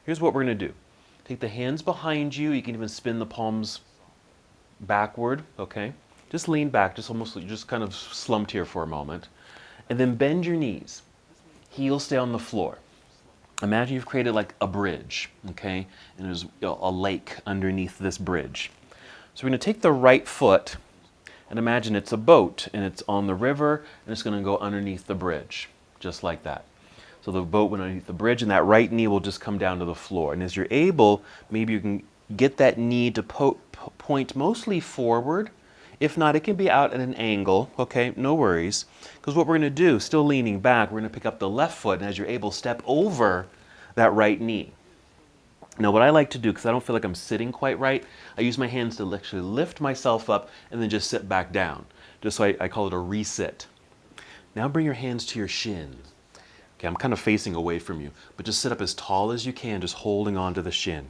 Speaker 1: Here's what we're going to do. Take the hands behind you. You can even spin the palms backward, okay? Just lean back, just kind of slumped here for a moment. And then bend your knees. Heels stay on the floor. Imagine you've created like a bridge, okay? And there's a lake underneath this bridge. So we're going to take the right foot and imagine it's a boat and it's on the river and it's going to go underneath the bridge, just like that. So the boat went underneath the bridge and that right knee will just come down to the floor. And as you're able, maybe you can get that knee to point mostly forward. If not, it can be out at an angle, okay? No worries. Because what we're going to do, still leaning back, we're going to pick up the left foot and as you're able, step over that right knee. Now what I like to do, because I don't feel like I'm sitting quite right, I use my hands to actually lift myself up and then just sit back down. Just so I call it a reset. Now bring your hands to your shins. Okay, I'm kind of facing away from you, but just sit up as tall as you can, just holding on to the shin.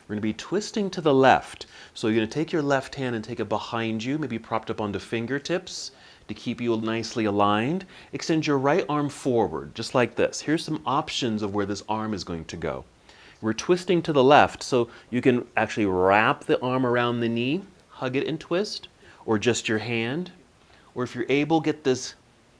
Speaker 1: We're going to be twisting to the left. So you're going to take your left hand and take it behind you, maybe propped up onto fingertips to keep you nicely aligned. Extend your right arm forward, just like this. Here's some options of where this arm is going to go. We're twisting to the left, so you can actually wrap the arm around the knee, hug it and twist, or just your hand. Or if you're able, get this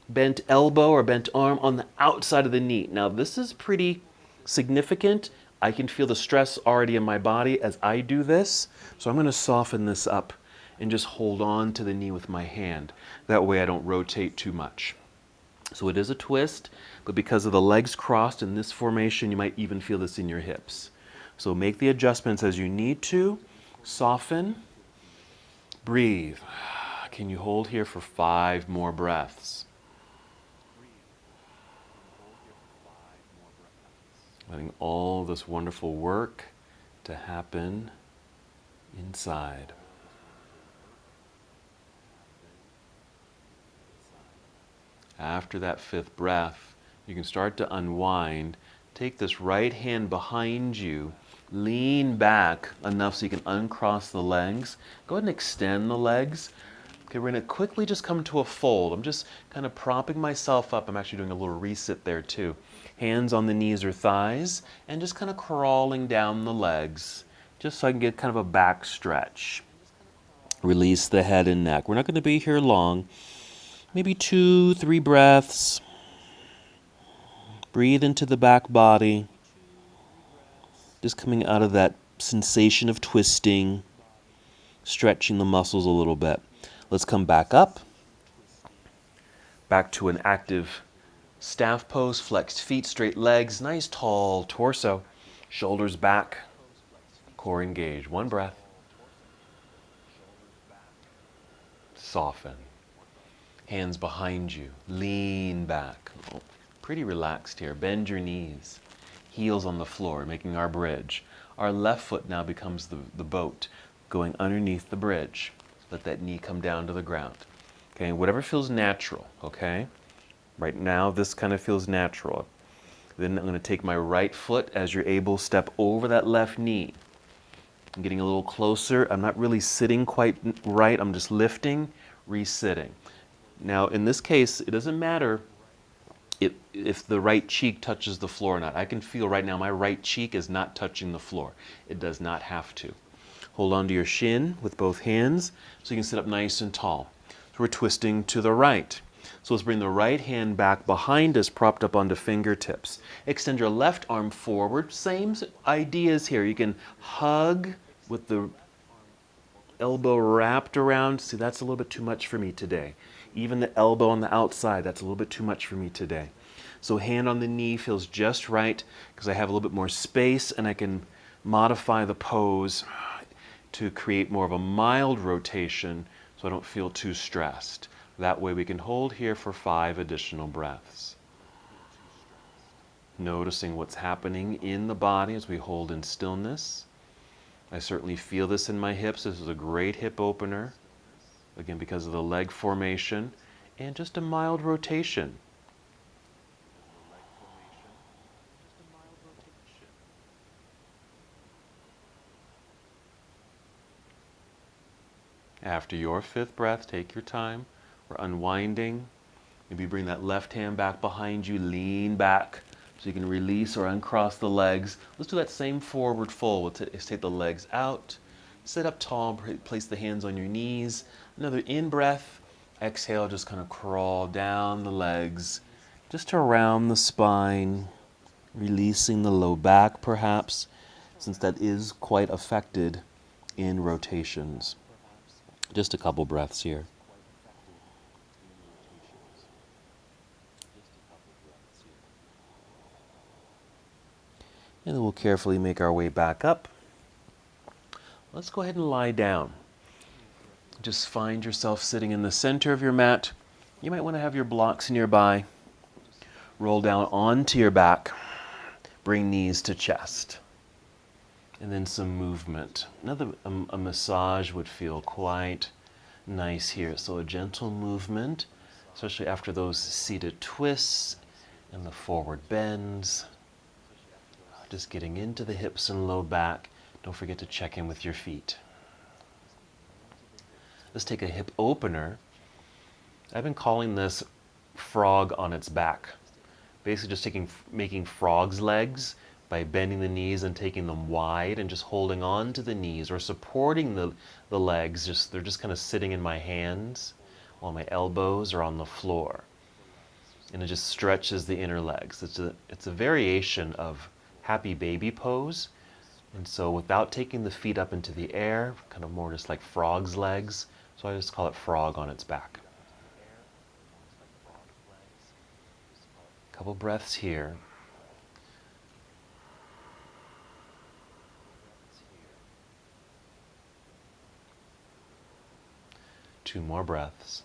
Speaker 1: bent elbow or bent arm on the outside of the knee. Now this is pretty significant. I can feel the stress already in my body as I do this. So I'm going to soften this up and just hold on to the knee with my hand. That way I don't rotate too much. So it is a twist, but because of the legs crossed in this formation, you might even feel this in your hips. So make the adjustments as you need to. Soften. Breathe. Can you hold here for 5 more breaths? Letting all this wonderful work to happen inside. After that 5th breath, you can start to unwind. Take this right hand behind you, lean back enough so you can uncross the legs. Go ahead and extend the legs. Okay, we're going to quickly just come to a fold. I'm just kind of propping myself up. I'm actually doing a little reset there too. Hands on the knees or thighs, and just kind of crawling down the legs, just so I can get kind of a back stretch. Release the head and neck. We're not going to be here long. Maybe 2-3 breaths. Breathe into the back body. Just coming out of that sensation of twisting, stretching the muscles a little bit. Let's come back up. Back to an active staff pose, flexed feet, straight legs, nice tall torso, shoulders back, core engaged. 1 breath. Soften. Hands behind you, lean back. Oh, pretty relaxed here. Bend your knees, heels on the floor, making our bridge. Our left foot now becomes the boat, going underneath the bridge. Let that knee come down to the ground. Okay, whatever feels natural, okay? Right now, this kind of feels natural. Then I'm going to take my right foot, as you're able, step over that left knee. I'm getting a little closer. I'm not really sitting quite right. I'm just lifting, re-sitting. Now, in this case, it doesn't matter if the right cheek touches the floor or not. I can feel right now my right cheek is not touching the floor. It does not have to. Hold on to your shin with both hands so you can sit up nice and tall. So we're twisting to the right. So let's bring the right hand back behind us, propped up onto fingertips. Extend your left arm forward. Same ideas here. You can hug with the elbow wrapped around. See, that's a little bit too much for me today. Even the elbow on the outside, that's a little bit too much for me today. So hand on the knee feels just right because I have a little bit more space and I can modify the pose to create more of a mild rotation so I don't feel too stressed. That way we can hold here for 5 additional breaths. Noticing what's happening in the body as we hold in stillness. I certainly feel this in my hips. This is a great hip opener. Again, because of the leg formation and just a mild rotation. After your 5th breath, take your time. We're unwinding. Maybe bring that left hand back behind you, lean back so you can release or uncross the legs. Let's do that same forward fold. Let's take the legs out, sit up tall, place the hands on your knees. Another in-breath. Exhale, just kind of crawl down the legs, just around the spine, releasing the low back perhaps, since that is quite affected in rotations. Just a couple breaths here. And then we'll carefully make our way back up. Let's go ahead and lie down. Just find yourself sitting in the center of your mat. You might want to have your blocks nearby. Roll down onto your back. Bring knees to chest. And then some movement. A massage would feel quite nice here. So a gentle movement, especially after those seated twists And the forward bends. Just getting into the hips and low back. Don't forget to check in with your feet. Let's take a hip opener. I've been calling this frog on its back. Basically just making frog's legs by bending the knees and taking them wide and just holding on to the knees or supporting the legs. They're just kind of sitting in my hands while my elbows are on the floor. And it just stretches the inner legs. It's a variation of happy baby pose. And so without taking the feet up into the air, kind of more just like frog's legs. So I just call it frog on its back. Couple breaths here. Two more breaths.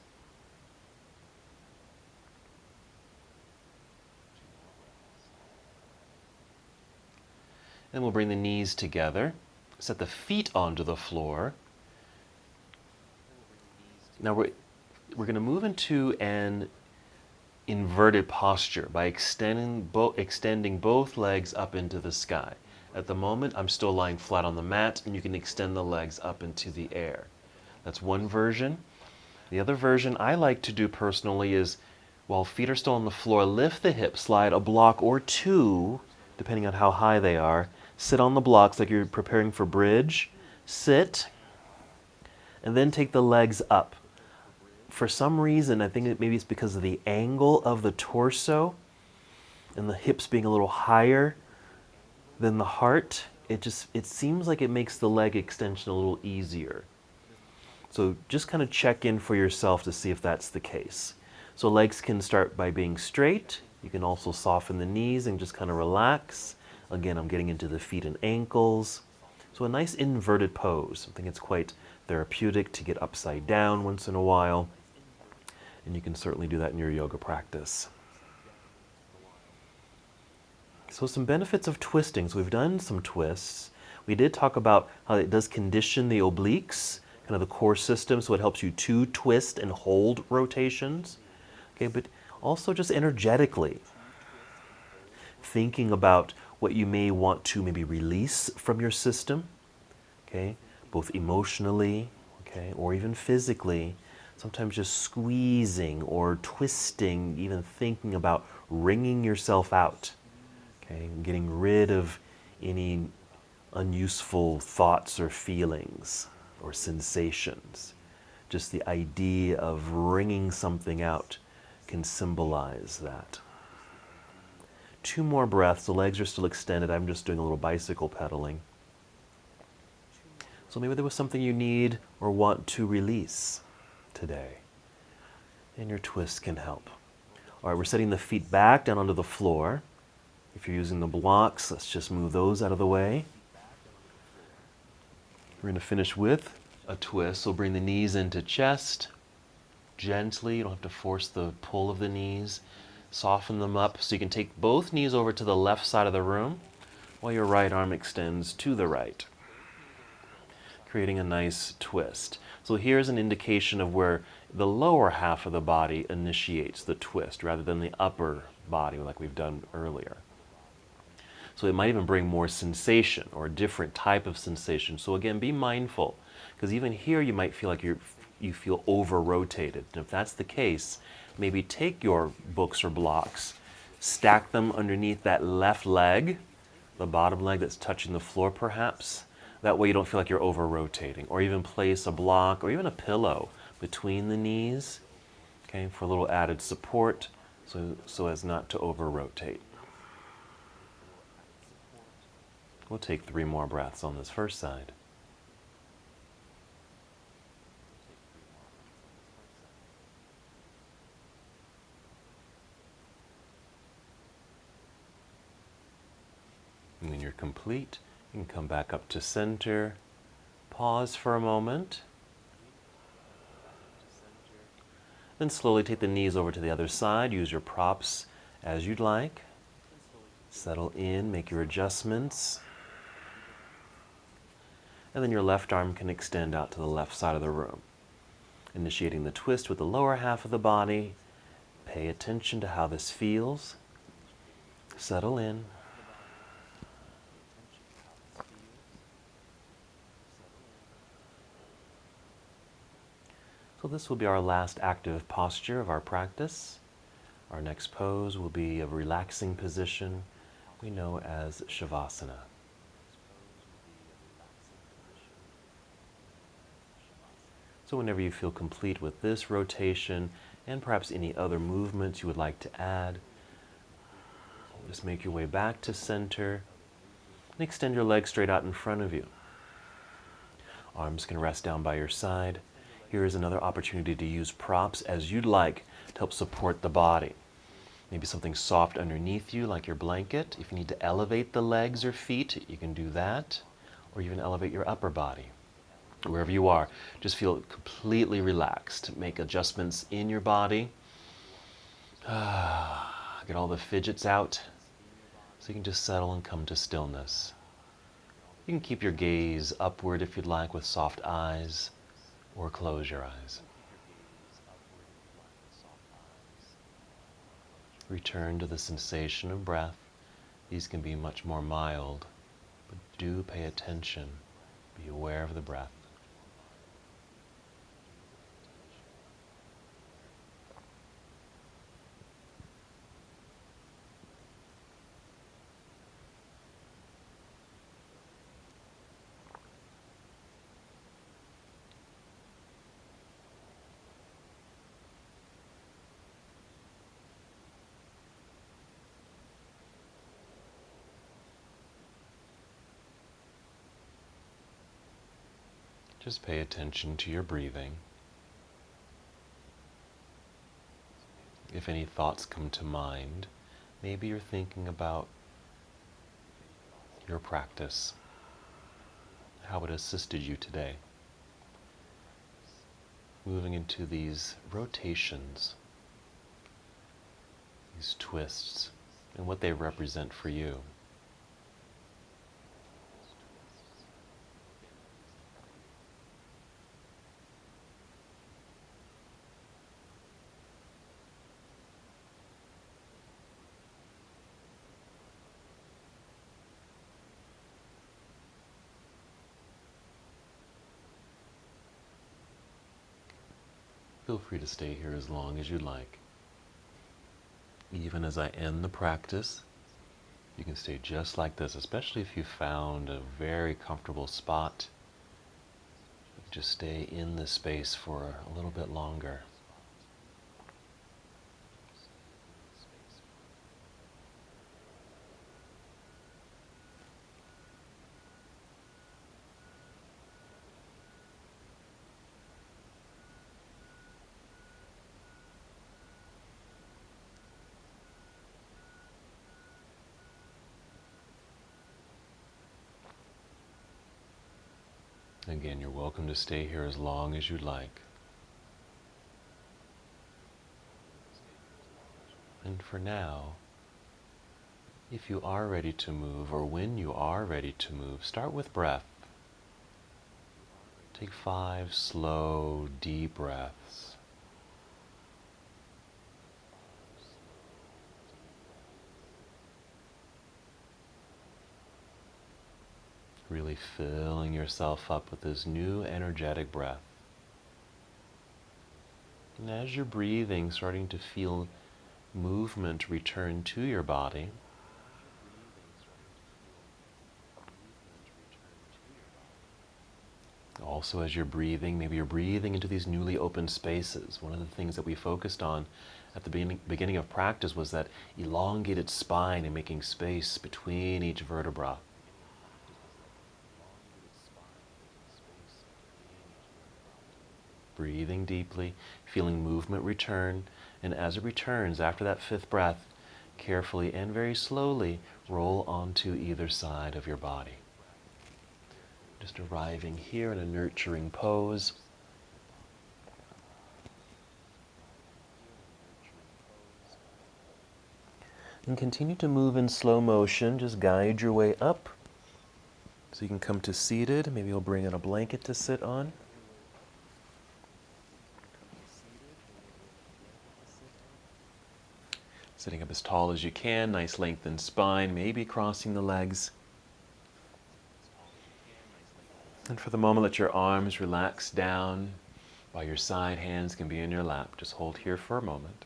Speaker 1: Then we'll bring the knees together, set the feet onto the floor. Now we're going to move into an inverted posture by extending both legs up into the sky. At the moment, I'm still lying flat on the mat, and you can extend the legs up into the air. That's one version. The other version I like to do personally is, while feet are still on the floor, lift the hips, slide a block or two, depending on how high they are. Sit on the blocks like you're preparing for bridge. Sit, and then take the legs up. For some reason, I think maybe it's because of the angle of the torso and the hips being a little higher than the heart, it seems like it makes the leg extension a little easier. So just kind of check in for yourself to see if that's the case. So legs can start by being straight. You can also soften the knees and just kind of relax. Again, I'm getting into the feet and ankles. So a nice inverted pose. I think it's quite therapeutic to get upside down once in a while. And you can certainly do that in your yoga practice. So some benefits of twisting. So we've done some twists. We did talk about how it does condition the obliques, kind of the core system, so it helps you to twist and hold rotations. Okay, but also just energetically, thinking about what you may want to maybe release from your system, okay, both emotionally, okay, or even physically. Sometimes just squeezing or twisting, even thinking about wringing yourself out, okay, getting rid of any unuseful thoughts or feelings or sensations. Just the idea of wringing something out can symbolize that. Two more breaths. The legs are still extended. I'm just doing a little bicycle pedaling. So maybe there was something you need or want to release today, and your twist can help. All right, we're setting the feet back down onto the floor. If you're using the blocks, let's just move those out of the way. We're going to finish with a twist. So bring the knees into chest gently. You don't have to force the pull of the knees. Soften them up so you can take both knees over to the left side of the room while your right arm extends to the right, creating a nice twist. So here's an indication of where the lower half of the body initiates the twist rather than the upper body like we've done earlier. So it might even bring more sensation or a different type of sensation. So again, be mindful, because even here you might feel like you feel over-rotated. And if that's the case, maybe take your books or blocks, stack them underneath that left leg, the bottom leg that's touching the floor perhaps. That way you don't feel like you're over-rotating. Or even place a block or even a pillow between the knees, okay, for a little added support so as not to over-rotate. We'll take 3 more breaths on this first side. And when you're complete, you can come back up to center, pause for a moment, then slowly take the knees over to the other side. Use your props as you'd like. Settle in, make your adjustments. And then your left arm can extend out to the left side of the room. Initiating the twist with the lower half of the body. Pay attention to how this feels.
Speaker 2: Settle in. So this will be our last active posture of our practice. Our next pose will be a relaxing position we know as Shavasana. So whenever you feel complete with this rotation and perhaps any other movements you would like to add, just make your way back to center and extend your legs straight out in front of you. Arms can rest down by your side. Here is another opportunity to use props as you'd like to help support the body. Maybe something soft underneath you like your blanket. If you need to elevate the legs or feet, you can do that, or even elevate your upper body. Wherever you are, just feel completely relaxed. Make adjustments in your body. Get all the fidgets out so you can just settle and come to stillness. You can keep your gaze upward if you'd like with soft eyes, or close your eyes. Return to the sensation of breath. These can be much more mild, but do pay attention. Be aware of the breath. Just pay attention to your breathing. If any thoughts come to mind, maybe you're thinking about your practice, how it assisted you today. Moving into these rotations, these twists, and what they represent for you. Feel free to stay here as long as you like. Even as I end the practice, you can stay just like this, especially if you found a very comfortable spot. Just stay in this space for a little bit longer. Again, you're welcome to stay here as long as you'd like. And for now, if you are ready to move, or when you are ready to move, start with breath. Take 5 slow, deep breaths. Really filling yourself up with this new energetic breath. And as you're breathing, starting to feel movement return to your body, also as you're breathing, maybe you're breathing into these newly opened spaces. One of the things that we focused on at the beginning of practice was that elongated spine and making space between each vertebra. Breathing deeply, feeling movement return, and as it returns after that 5th breath, carefully and very slowly roll onto either side of your body. Just arriving here in a nurturing pose. And continue to move in slow motion. Just guide your way up so you can come to seated. Maybe you'll bring in a blanket to sit on.
Speaker 1: Sitting up as tall as you can, nice lengthened spine, maybe crossing the legs. And for the moment, let your arms relax down by your side. Hands can be in your lap. Just hold here for a moment.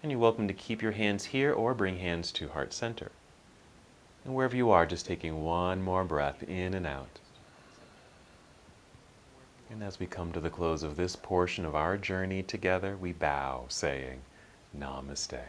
Speaker 1: And you're welcome to keep your hands here or bring hands to heart center. And wherever you are, just taking one more breath in and out. And as we come to the close of this portion of our journey together, we bow, saying, Namaste.